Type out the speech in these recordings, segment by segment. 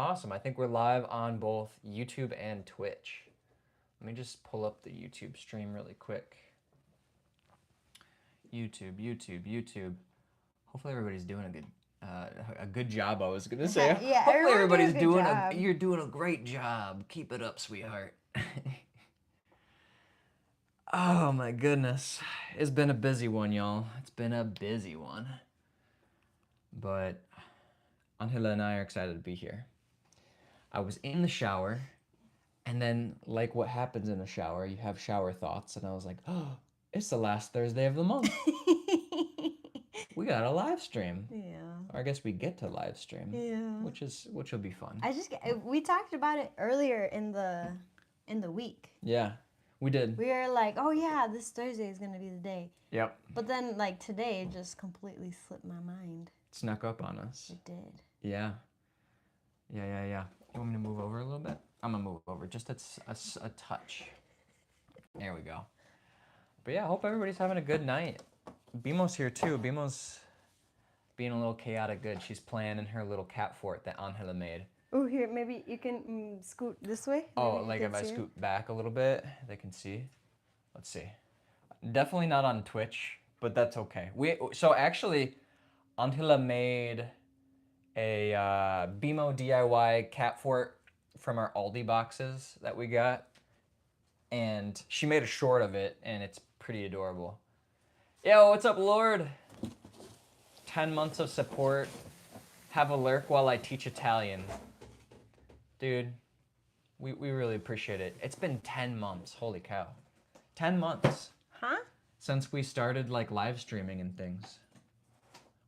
awesome. I think we're live on both YouTube and Twitch. Let me just pull up the YouTube stream really quick. YouTube. Hopefully everybody's doing a good job. I was gonna say. Yeah, Hopefully everybody's doing job. you're doing a great job. Keep it up, sweetheart. Oh my goodness, it's been a busy one, y'all. It's been a busy one. But Angela and I are excited to be here. I was in the shower, and then, like what happens in a shower, you have shower thoughts, and I was like, oh, it's the last Thursday of the month. We got a live stream. Yeah. Or I guess we get to live stream. Yeah. Which will be fun. We talked about it earlier in the week. Yeah, we did. We were like, oh yeah, this Thursday is gonna be the day. Yep. But then like today it just completely slipped my mind. It snuck up on us. It did. Yeah. You want me to move over a little bit? I'm gonna move over just a touch. There we go. But yeah, I hope everybody's having a good night. BMO's here too. BMO's being a little chaotic good. She's playing in her little cat fort that Angela made. Oh, here, maybe you can scoot this way. Oh, like if I scoot back a little bit, they can see. Let's see. Definitely not on Twitch, but that's okay. So actually, Angela made a BMO DIY cat fort from our Aldi boxes that we got, and she made a short of it, and it's pretty adorable. Yo, what's up, Lord? 10 months of support. Have a lurk while I teach Italian. Dude, we really appreciate it. It's been 10 months. Holy cow. 10 months. Huh? Since we started like live streaming and things.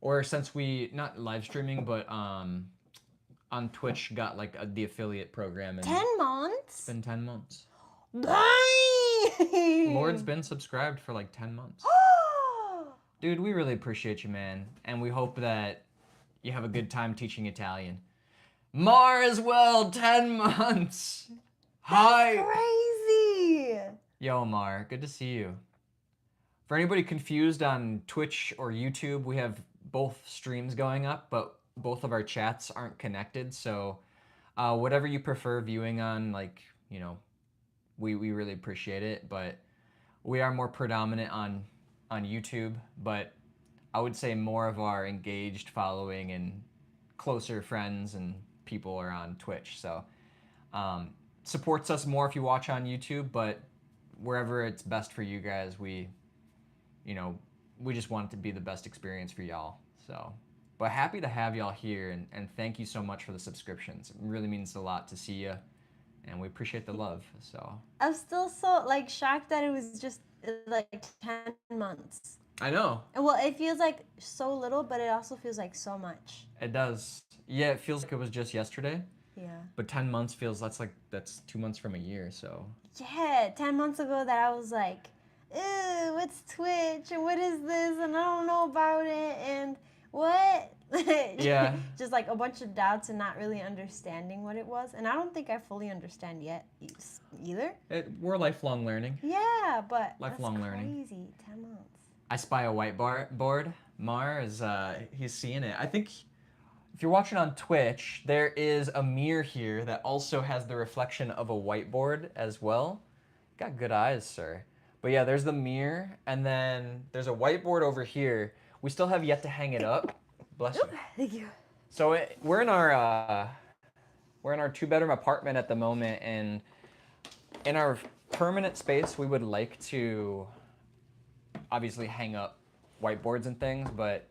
Or since we, not live streaming, but on Twitch got like the affiliate program. And 10 months? It's been 10 months. Dang! Lord's been subscribed for like 10 months. Dude, we really appreciate you, man. And we hope that you have a good time teaching Italian. Mar as well, 10 months. Hi. That's crazy. Yo, Mar, good to see you. For anybody confused on Twitch or YouTube, we have both streams going up, but both of our chats aren't connected. So whatever you prefer viewing on, like, you know, we really appreciate it. But we are more predominant on YouTube, but I would say more of our engaged following and closer friends and people are on Twitch. So supports us more if you watch on YouTube, but wherever it's best for you guys, we just want it to be the best experience for y'all. So, but happy to have y'all here, and thank you so much for the subscriptions. It really means a lot to see you, and we appreciate the love. So I'm still so like shocked that it was just like 10 months. I know. Well, it feels like so little, but it also feels like so much. It does. Yeah, it feels like it was just yesterday. Yeah. But 10 months feels that's 2 months from a year, so. Yeah, 10 months ago that I was like, ew, what's Twitch and what is this and I don't know about it and what? Yeah. Just like a bunch of doubts and not really understanding what it was. And I don't think I fully understand yet either. We're lifelong learning. Yeah, but lifelong that's learning. Crazy, 10 months. I spy a whiteboard. Mar is he's seeing it. I think if you're watching on Twitch, there is a mirror here that also has the reflection of a whiteboard as well. Got good eyes, sir. But yeah, there's the mirror, and then there's a whiteboard over here. We still have yet to hang it up. Bless you. Thank you. So we're in our 2-bedroom apartment at the moment, and in our permanent space, we would like to obviously hang up whiteboards and things, but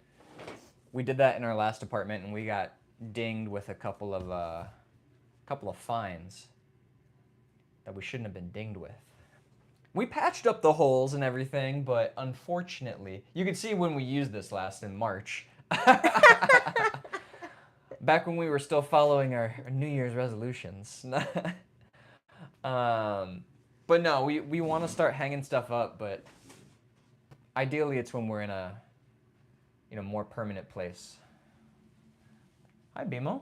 we did that in our last apartment, and we got dinged with a couple of fines that we shouldn't have been dinged with. We patched up the holes and everything, but unfortunately, you can see when we used this last in March. Back when we were still following our New Year's resolutions. But no, we want to start hanging stuff up, but ideally it's when we're in a more permanent place. Hi, BMO.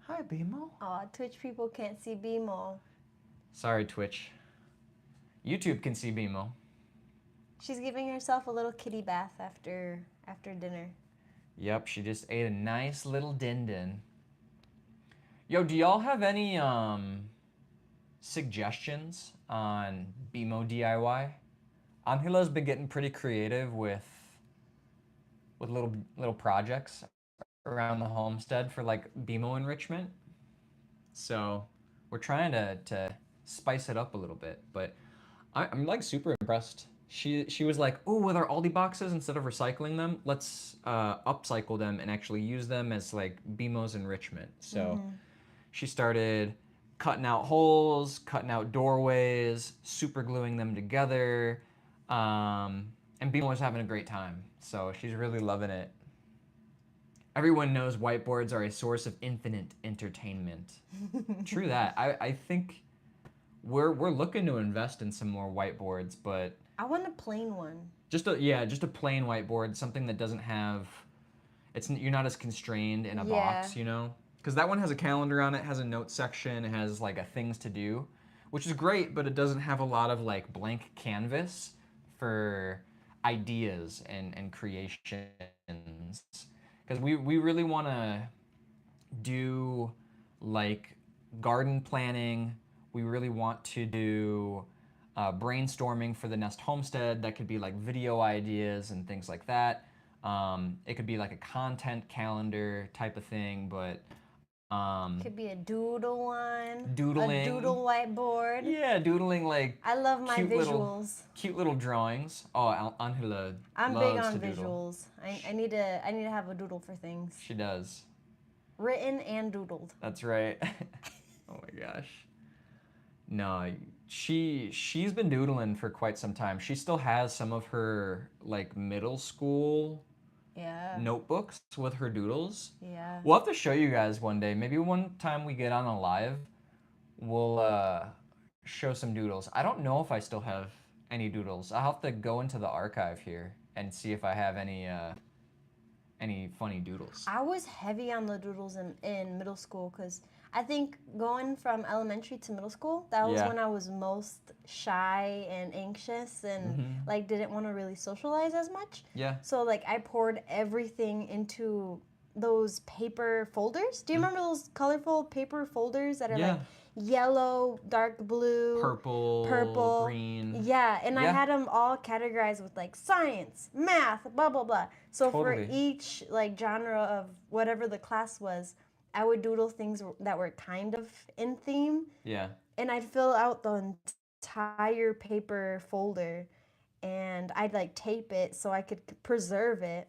Hi, BMO. Aw, Twitch people can't see BMO. Sorry, Twitch. YouTube can see BMO. She's giving herself a little kitty bath after dinner. Yep, she just ate a nice little din-din. Yo, do y'all have any suggestions on BMO DIY? Angela's been getting pretty creative with little projects around the homestead for like BMO enrichment. So we're trying to spice it up a little bit, but I'm like super impressed. She was like, "Oh, with our Aldi boxes, instead of recycling them, let's upcycle them and actually use them as like BMO's enrichment." So she started cutting out holes, cutting out doorways, super gluing them together, and BMO was having a great time. So she's really loving it. Everyone knows whiteboards are a source of infinite entertainment. True that. I think we're looking to invest in some more whiteboards, but I want a plain one. just a plain whiteboard, something that doesn't have you're not as constrained in a box, you know? Because that one has a calendar on it, has a notes section, it has like a things to do, which is great, but it doesn't have a lot of like blank canvas for ideas and creations. Because we really want to do like garden planning. We really want to do brainstorming for the Nest Homestead. That could be like video ideas and things like that. It could be like a content calendar type of thing, but Could be a doodle one. doodling. A doodle whiteboard. Yeah, doodling like I love my cute visuals. Cute little drawings. Oh, Angela I'm loves big on to doodle. visuals. I need to have a doodle for things. She does. Written and doodled. That's right. Oh my gosh. No, she's been doodling for quite some time. She still has some of her like middle school notebooks with her doodles. Yeah. We'll have to show you guys one day. Maybe one time we get on a live, we'll show some doodles. I don't know if I still have any doodles. I'll have to go into the archive here and see if I have any funny doodles. I was heavy on the doodles in middle school because I think going from elementary to middle school, that was when I was most shy and anxious and like didn't want to really socialize as much. Yeah. So like I poured everything into those paper folders. Do you remember those colorful paper folders that are like yellow, dark blue, purple, green? Yeah, and I had them all categorized with like science, math, blah blah blah. So for each like genre of whatever the class was, I would doodle things that were kind of in theme. Yeah. And I'd fill out the entire paper folder and I'd like tape it so I could preserve it.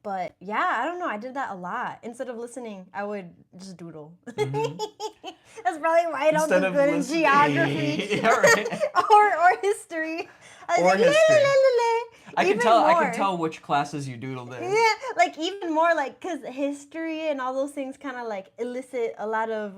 But yeah, I don't know. I did that a lot. Instead of listening, I would just doodle. That's probably why I don't do good in geography or history. Or history. I can tell which classes you doodled in. Yeah, like even more like because history and all those things kind of like elicit a lot of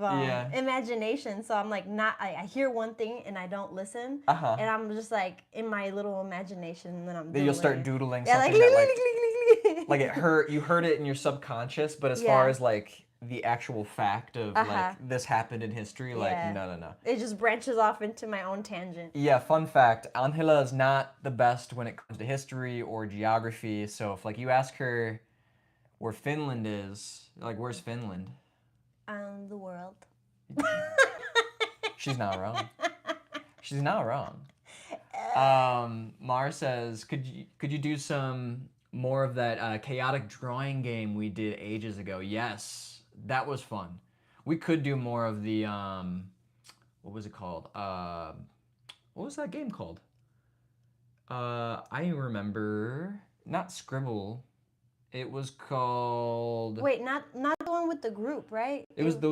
imagination. So I'm like I hear one thing and I don't listen, and I'm just like in my little imagination, and then I'm. Then you'll start doodling something that like you heard it in your subconscious, but as far as like the actual fact of like this happened in history, like no. It just branches off into my own tangent. Yeah, fun fact, Angela is not the best when it comes to history or geography, so if like you ask her where Finland is, like where's Finland? The world. She's not wrong. She's not wrong. Mar says, could you do some more of that chaotic drawing game we did ages ago? Yes. That was fun. We could do more of the what was it called? What was that game called? I remember not Scribble. It was called. Wait, not the one with the group, right? It was the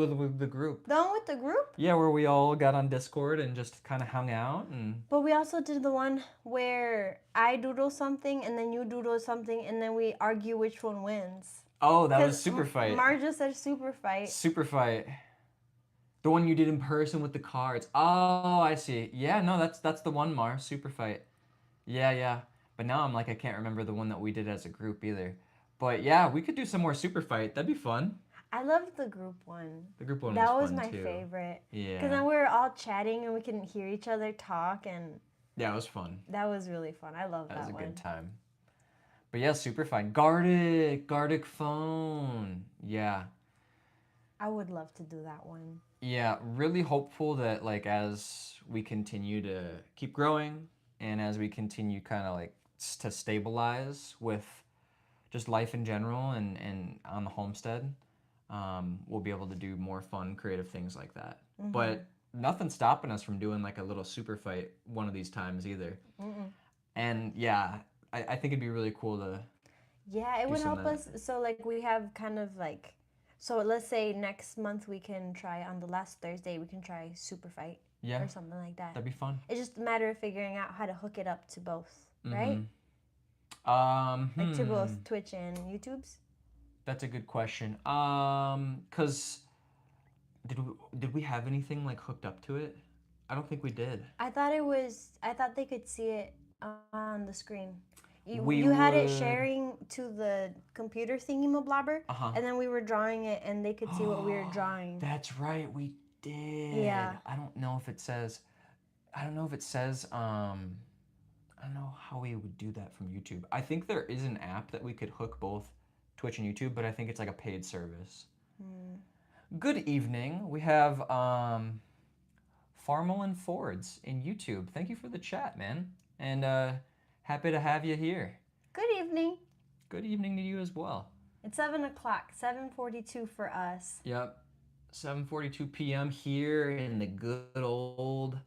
group. The one with the group? Yeah, where we all got on Discord and just kind of hung out and. But we also did the one where I doodle something and then you doodle something and then we argue which one wins. Oh, that was Super Fight. Marja said Super Fight. Super Fight. The one you did in person with the cards. Oh, I see. Yeah, no, that's the one, Mar. Super Fight. Yeah. But now I'm like, I can't remember the one that we did as a group either. But yeah, we could do some more Super Fight. That'd be fun. I loved the group one. The group one that was fun my too. Favorite. Yeah. Because then we were all chatting and we couldn't hear each other talk and. Yeah, it was fun. That was really fun. I love that one. That was a good time. But yeah, Super Fine. Gardic phone. Yeah. I would love to do that one. Yeah, really hopeful that like as we continue to keep growing and as we continue kind of like to stabilize with just life in general and on the homestead, we'll be able to do more fun, creative things like that. Mm-hmm. But nothing's stopping us from doing like a little super fight one of these times either. Mm-mm. And yeah, I think it'd be really cool to Yeah, it do would some help of that. us. So, like, we have kind of like, so let's say next month we can try on the last Thursday, we can try Super Fight Yeah, or something like that. that'd be fun. It's just a matter of figuring out how to hook it up to both, right? Mm-hmm. Like to both Twitch and YouTube's. That's a good question. 'Cause did we have anything like hooked up to it? I don't think we did. I thought they could see it on the screen. You We had it would. sharing to the computer thingy blobber, Uh-huh. and then we were drawing it, and they could see what we were drawing. That's right, we did. Yeah. I don't know if it says. I don't know if it says. I don't know how we would do that from YouTube. I think there is an app that we could hook both Twitch and YouTube, but I think it's like a paid service. Hmm. Good evening. We have Farmel and Fords in YouTube. Thank you for the chat, man. And happy to have you here. Good evening. Good evening to you as well. It's 7 o'clock. 7:42 for us. Yep. 7:42 p.m. here in the good old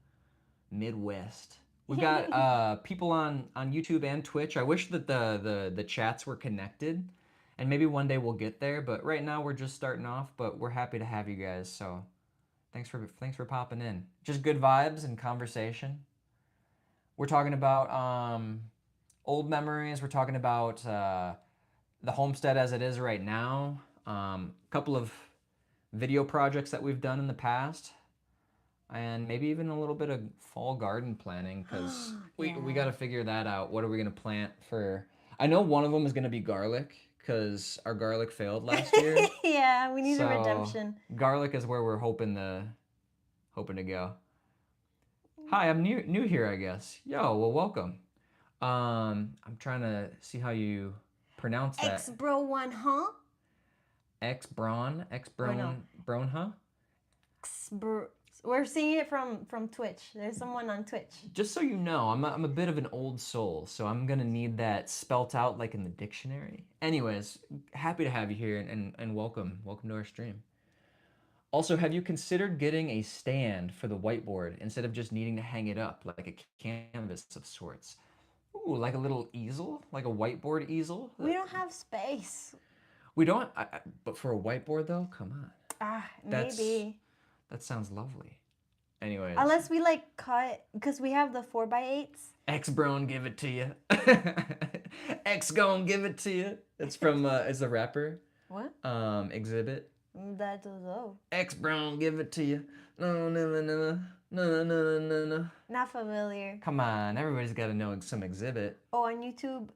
Midwest. We've got people on YouTube and Twitch. I wish that the chats were connected, and maybe one day we'll get there. But right now we're just starting off. But we're happy to have you guys. So thanks for popping in. Just good vibes and conversation. We're talking about old memories. We're talking about the homestead as it is right now. A couple of video projects that we've done in the past, and maybe even a little bit of fall garden planning because we Yeah. got to figure that out. What are we gonna plant for? I know one of them is gonna be garlic because our garlic failed last year. Yeah, we need a So redemption. garlic is where we're hoping to go. Hi, I'm new here, I guess. Yo, well, welcome. I'm trying to see how you pronounce that. X bro one, huh? X Braun, Oh no. Braun, huh? We're seeing it from Twitch. There's someone on Twitch. Just so you know, I'm a bit of an old soul, so I'm gonna need that spelt out like in the dictionary. Anyways, happy to have you here and welcome to our stream. Also, have you considered getting a stand for the whiteboard instead of just needing to hang it up like a canvas of sorts? Ooh, like a little easel, like a whiteboard easel. We don't have space. We don't, but for a whiteboard though, come on. That's Maybe. that sounds lovely. Anyways, Unless we like cut, because we have the 4x8s. X Brown give it to you. X gon' give it to you. It's from it's a rapper. What? Exhibit. That does oh. X Brown give it to you. No, no, no, no, no, no, no, no, no. Not familiar. Come on, everybody's got to know some Exhibit. Oh, on YouTube,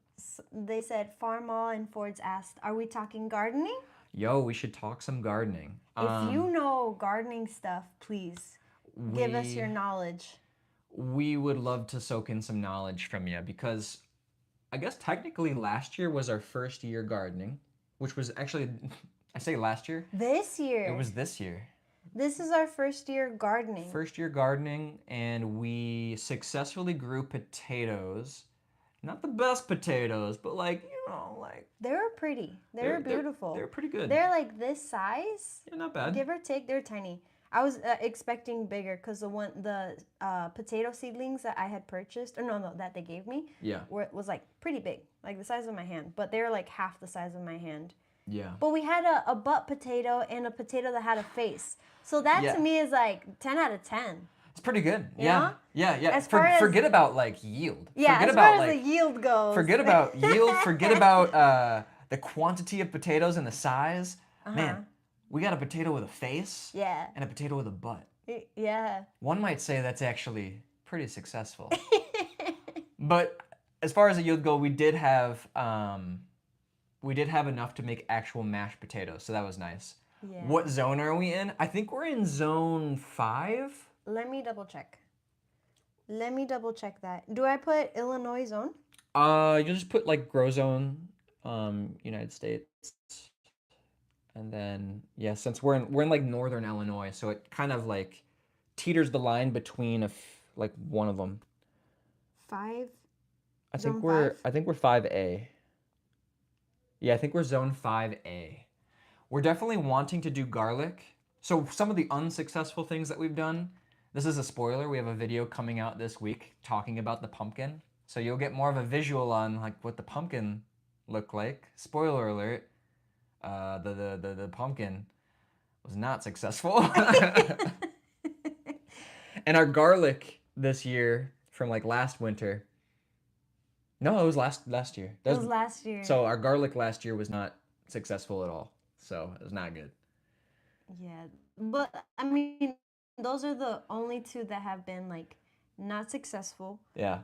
they said Farmall and Ford's asked, "Are we talking gardening?" Yo, we should talk some gardening. If you know gardening stuff, please give us your we knowledge. we would love to soak in some knowledge from you because I guess technically last year was our first year gardening, which was actually I say last year. This year. It was this year. This is our first year gardening. First year gardening, and we successfully grew potatoes. Not the best potatoes, but like, like They were pretty. They were beautiful. They're pretty good. They're like this size. Yeah, not bad. Give or take, they're tiny. I was expecting bigger because the potato seedlings that I had purchased, or no, that they gave me, Yeah. was like pretty big, like the size of my hand. But they were like half the size of my hand. Yeah. But we had a butt potato and a potato that had a face. So that Yeah. to me is like 10 out of 10. It's pretty good. Yeah? Yeah. As far as- forget about like yield. Yeah, Forget as about far as like the yield goes. forget about yield. Forget about the quantity of potatoes and the size. Man, we got a potato with a face. Yeah. And a potato with a butt. Yeah. One might say that's actually pretty successful. But as far as the yield go, we did have enough to make actual mashed potatoes, so that was nice. Yeah. What zone are we in? I think we're in zone 5. Let me double check. Let me double check that. Do I put Illinois zone? You'll just put like grow zone, United States, And then yeah, since we're in like northern Illinois, so it kind of like teeters the line between like one of them. 5? I think Zone we're 5? I think we're 5A. Yeah, I think we're zone 5A. We're definitely wanting to do garlic. So some of the unsuccessful things that we've done, this is a spoiler. We have a video coming out this week talking about the pumpkin. So you'll get more of a visual on like what the pumpkin looked like. Spoiler alert, the pumpkin was not successful. And our garlic this year from like last winter. No, it was last year. It was last year. So our garlic last year was not successful at all. So it was not good. Yeah, but I mean, those are the only two that have been like not successful. Yeah.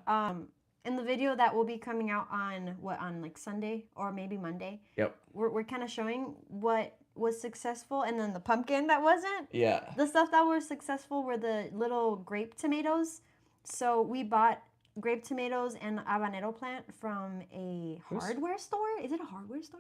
In the video that will be coming out on like Sunday or maybe Monday, Yep. we're kind of showing what was successful and then the pumpkin that wasn't. Yeah. The stuff that were successful were the little grape tomatoes. So we bought grape tomatoes and habanero plant from a hardware store. Is it a hardware store?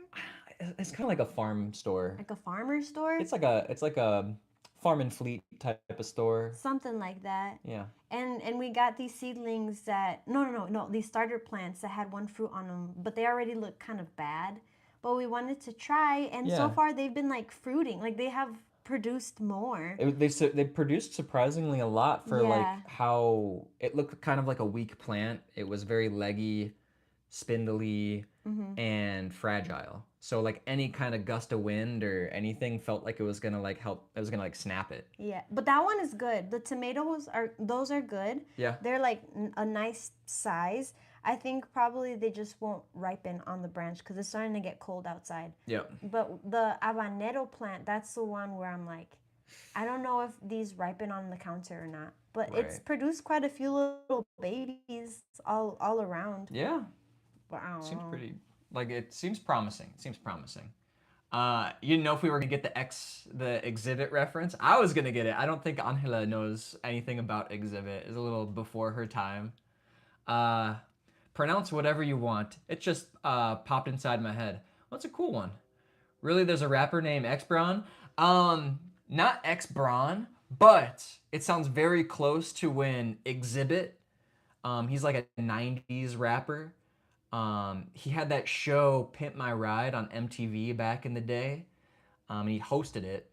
It's kind of like a farm store. Like a farmer store? It's like a farm and fleet type of store. Something like that. Yeah. And we got these seedlings that no, these starter plants that had one fruit on them, but they already look kind of bad. But we wanted to try, and so Yeah. far they've been like fruiting, like they have produced more. They produced surprisingly a lot for Yeah. like how it looked kind of like a weak plant. It was very leggy, spindly, and fragile. So like any kind of gust of wind or anything felt like it was gonna like help. It was gonna like snap it. Yeah, but that one is good. The tomatoes are good. Yeah. They're like a nice size. I think probably they just won't ripen on the branch because it's starting to get cold outside. Yep. But the habanero plant, that's the one where I'm like, I don't know if these ripen on the counter or not. But it's Right. produced quite a few little babies all around. Yeah. But I don't Seems know. pretty. Like it seems promising. It seems promising. You didn't know if we were gonna get the exhibit reference. I was gonna get it. I don't think Angela knows anything about exhibit. It's a little before her time. Uh, pronounce whatever you want. It just popped inside my head. Well, that's a cool one. Really, there's a rapper named X Braun. Not X Braun, but it sounds very close to when Exhibit. He's like a '90s rapper. He had that show Pimp My Ride on MTV back in the day. And he hosted it.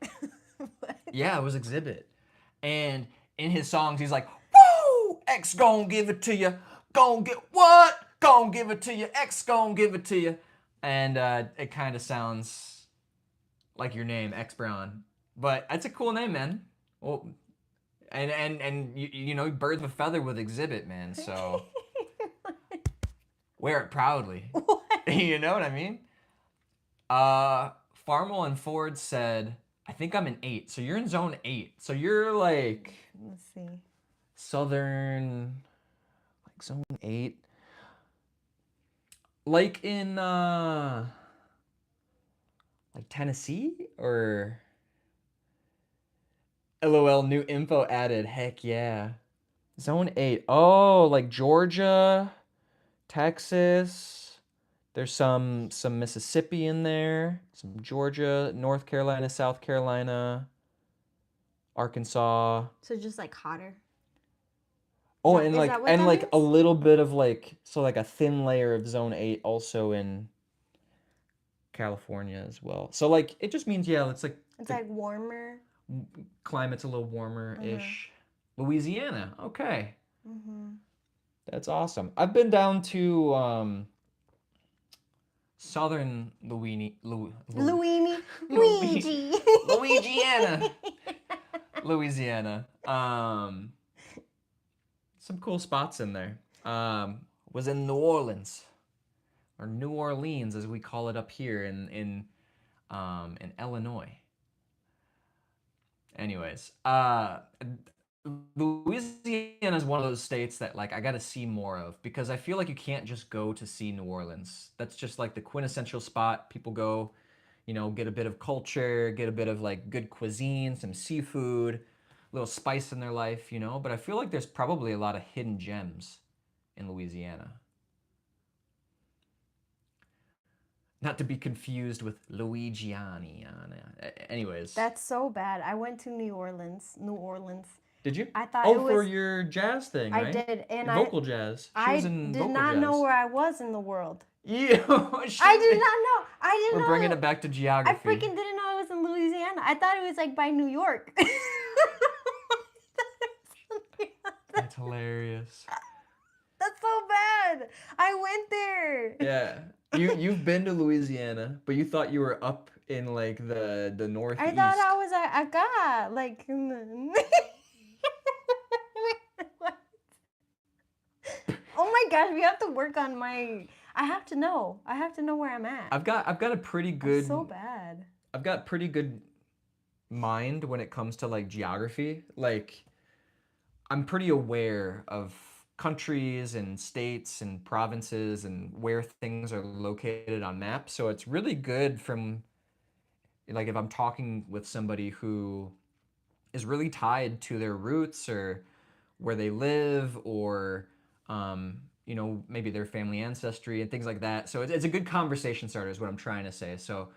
What? Yeah, it was Exhibit. And in his songs, he's like, "Woo! X gon' give it to you. Gon' get what? Gon' give it to you. X gon' give it to you." And it kind of sounds like your name, X Brown. But it's a cool name, man. Well, and you know, birds of a feather with Exhibit, man. So wear it proudly. What? You know what I mean? Farmel and Ford said, I think I'm in 8. So you're in zone 8. So you're like Let's see. southern, like zone 8. Like in like Tennessee or LOL new info added. Heck yeah. Zone 8. Oh, like Georgia, Texas. There's some Mississippi in there, some Georgia, North Carolina, South Carolina, Arkansas. So just like hotter. Oh, Is that what and that like a means? little bit of like like a thin layer of zone 8 also in California as well. So like it just means yeah, it's like It's the like warmer. climate's a little warmer-ish. Louisiana. Okay. Mm-hmm. That's awesome. I've been down to southern Luigi. Louisiana. Louisiana. Some cool spots in there. Was in New Orleans, or New Orleans as we call it up here in Illinois. Anyways, Louisiana is one of those states that like I got to see more of because I feel like you can't just go to see New Orleans. That's just like the quintessential spot people go, you know, get a bit of culture, get a bit of like good cuisine, some seafood, a little spice in their life, you know. But I feel like there's probably a lot of hidden gems in Louisiana. Not to be confused with Louisiana. Anyways, That's so bad. I went to New Orleans. New Orleans. did you? I thought Oh, it for was. your jazz thing, I right? did, and Vocal jazz. She was I in did vocal not know jazz. where I was in the world. Yeah, I did not know. I We're didn't bringing know. it back to I geography. freaking didn't know I was in Louisiana. I thought it was like by New York. That's hilarious. That's so bad. I went there. Yeah. You've been to Louisiana, but you thought you were up in like the I thought I northeast. was acá, like. Oh my gosh, we have to work on my. I have to know. I have to know where I'm at. I've got a pretty That's so good bad. I've got pretty good mind when it comes to like geography. Like I'm pretty aware of countries and states and provinces and where things are located on maps. So it's really good from like if I'm talking with somebody who is really tied to their roots or where they live or maybe their family ancestry and things like that. So it's a good conversation starter is what I'm trying to say. So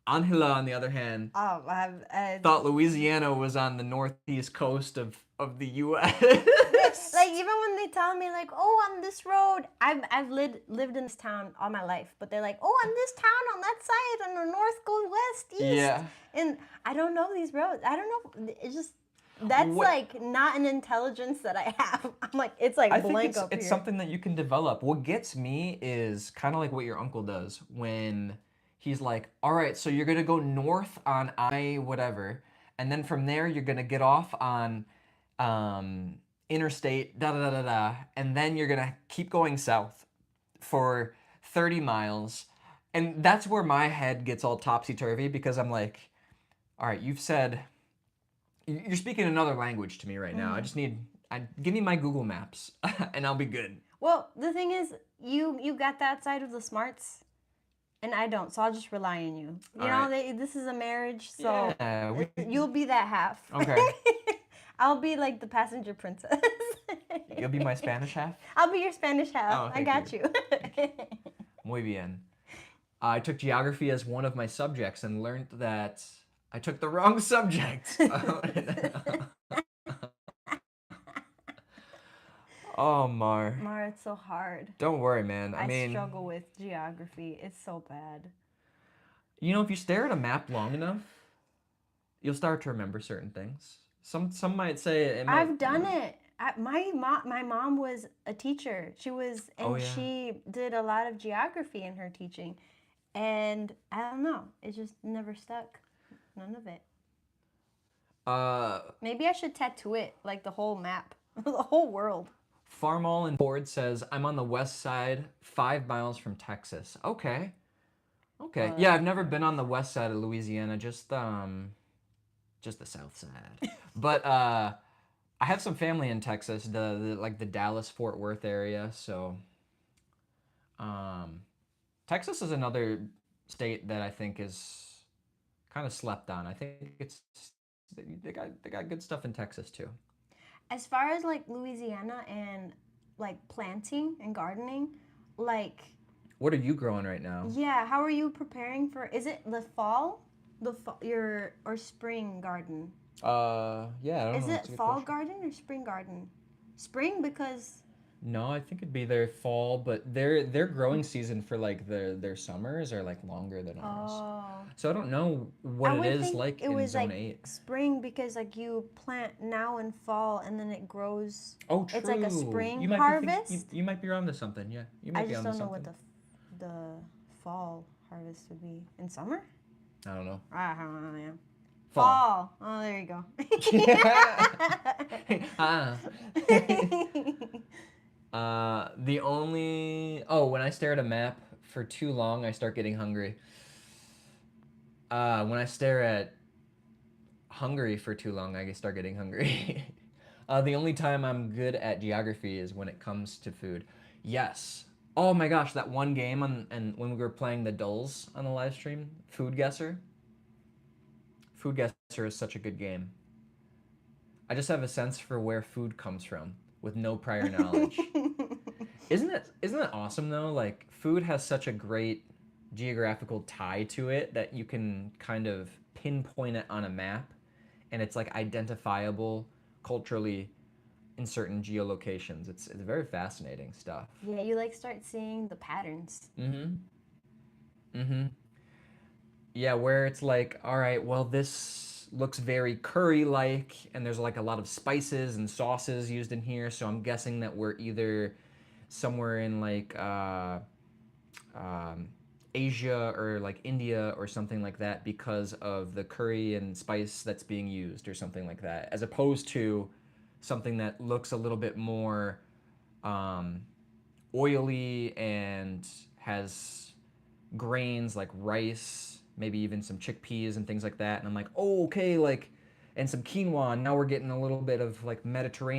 Angela, on the other hand, I've thought Louisiana was on the northeast coast of the But U.S. like even when they tell me like, oh, on this road, I've lived in this town all my life, but they're like, oh, on this town on that side, on the north goes west, east, Yeah. and I don't know these roads. I don't know. It's just that's What like not an intelligence that I have. I'm like it's like I think blank it's up it's here. something that you can develop. What gets me is kind of like what your uncle does when he's like, "All right, so you're gonna go north on I whatever, and then from there you're gonna get off on interstate da da da da da, and then you're gonna keep going south for 30 miles." And that's where my head gets all topsy turvy because I'm like, "All right, you've said you're speaking another language to me right now. I just need give me my Google Maps and I'll be good." Well, the thing is, you got that side of the smarts, and I don't, so I'll just rely on you. You All know, right. this is a marriage, so Yeah, we you'll be that half. okay. I'll be like the passenger princess. You'll be my Spanish half? I'll be your Spanish half. Oh, I thank got you. you. Muy bien. I took geography as one of my subjects and learned that I took the wrong subject. Oh, Mar. Mara, it's so hard. Don't worry, man. I I mean, struggle with geography. It's so bad. if you stare at a map long enough, you'll start to remember certain things. Some might say it might. I've done it. My mom was a teacher. She was, Oh and yeah. she did a lot of geography in her teaching. And I don't know, it just never stuck. None of it. Maybe I should tattoo it, like the whole map, the whole world. Farmall and Ford says I'm on the west side, 5 miles from Texas. Okay. Okay. Yeah, I've never been on the west side of Louisiana, just the south side. But I have some family in Texas, like the Dallas Fort Worth area, so Texas is another state that I think is kind of slept on. I think they got good stuff in Texas too. As far as like Louisiana and like planting and gardening, like What are you growing right now? yeah, how are you preparing for? Is it the fall, your or spring garden? Yeah, I don't Is know. That's it a good fall question. garden or spring garden? Spring because No, I think it'd be their fall, but their growing season for like their summers are like longer than ours. oh, So I don't know what I it would is think like it in was Zone like 8. spring because like you plant now in fall and then it grows. Oh, true. It's like a spring You might be harvest. you might be onto something. Yeah, you I might be just onto don't know what something. the fall harvest would be in summer. I don't know. I don't know. Yeah. Fall. Fall. Oh, there you go. Ah. The only when I stare at a map for too long, I start getting hungry. When I stare at Hungary for too long, I start getting hungry. The only time I'm good at geography is when it comes to food. Yes. Oh my gosh, that one game and when we were playing the Dulls on the live stream, Food Guesser. Food Guesser is such a good game. I just have a sense for where food comes from with no prior knowledge. Isn't it awesome though? Like food has such a great geographical tie to it that you can kind of pinpoint it on a map, and it's like identifiable culturally in certain geolocations. It's very fascinating stuff. Yeah, you like start seeing the patterns. Mm-hmm. Mm-hmm. Yeah, where it's like, all right, well, this looks very curry-like, and there's like a lot of spices and sauces used in here, so I'm guessing that we're either somewhere in like um, Asia or like India or something like that because of the curry and spice that's being used or something like that, as opposed to something that looks a little bit more um, oily and has grains like rice, maybe even some chickpeas and things like that. And I'm like, oh, okay, like, and some quinoa. And now we're getting a little bit of like Mediterranean